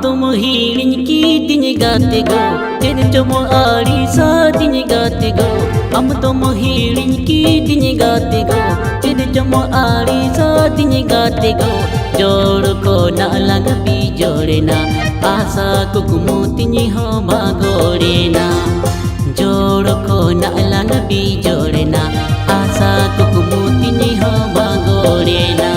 तुम हिड़िन की दिन गाते गो तेरे चमो आड़ी सा दिन गाते गो हम तुम हिड़िन की दिन गाते गो तेरे चमो आड़ी सा दिन गाते गो जोड़ को ना लग भी जोड़े ना आशा को कुमुतिनी हो मागोड़े ना जोड़ को ना लग भी जोड़े ना आशा को कुमुतिनी हो मागोड़े ना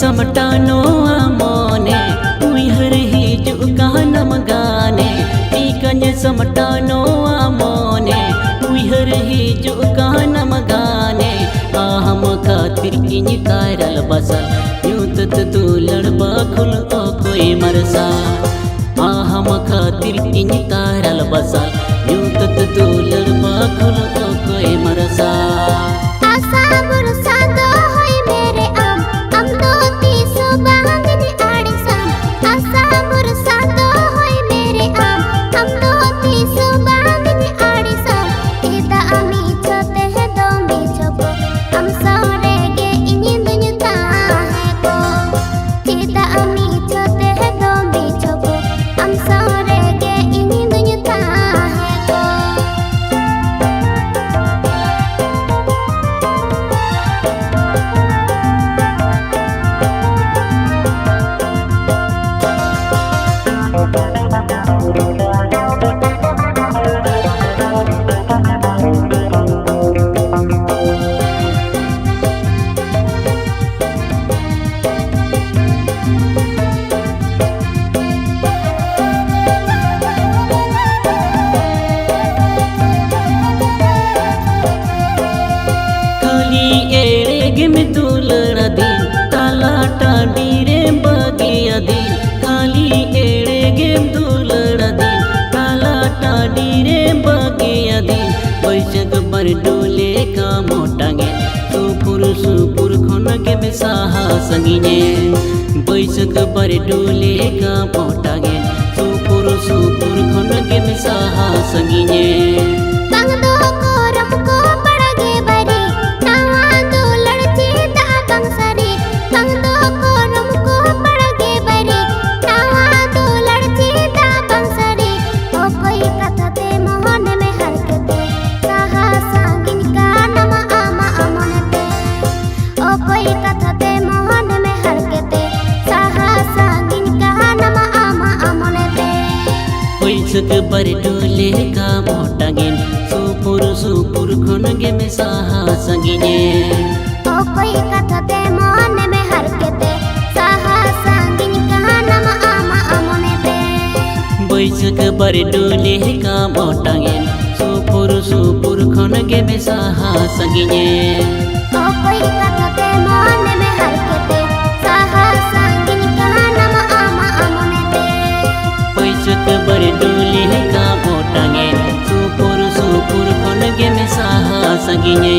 समटानो आमोने उइहर ही जो कहना मगाने टीकन समटानो आमोने उइहर ही जो कहना मगाने हम खातिर किन तारल बसल यूं तत तू लड़बा खुल ओ कोई मरसा हम खातिर किन तारल बसल यूं तत तू लड़बा खुल ओ कोई मरसा आशा भरोसा दो होई मेरे हम दो तीसो बांधने आड़ी सम आशा भरोसा दो होई मेरे हम दो तीसो बांधने आड़ी सम इदा अमी छोटे है दो बीचो को हम सारे गे इन्हीं दुनिया है को इदा अमी छोटे है दो बीचो को हम सारे गे इन्हीं दुनिया है को में तू लड़ा दिन ताला टाडी रे बगिया दिन खाली एड़े गेम तू लड़ा दिन ताला टाडी रे बगिया दिन बैसक पर डोले का मोटांगे सुपुर खन के में साहा संगिने बैसक पर डोले का मोटांगे सुपुर खन के में साहा संगिने बैसक पर डोले का मोटांगेन सुपुर खनगे में साहा संगिने ओ कोई कथा ते मन में हर के ते साहा संगिन कहा नम आमा अमने ते बैसक पर डोले का मोटांगेन सुपुर खनगे में साहा संगिने ओ कोई कथा ते मन में हर के ते साहा संगिन कहा नम आमा अमने ते बैसक पर डोले का मोटांगेन सुपुर खनगे में साहा संगिने।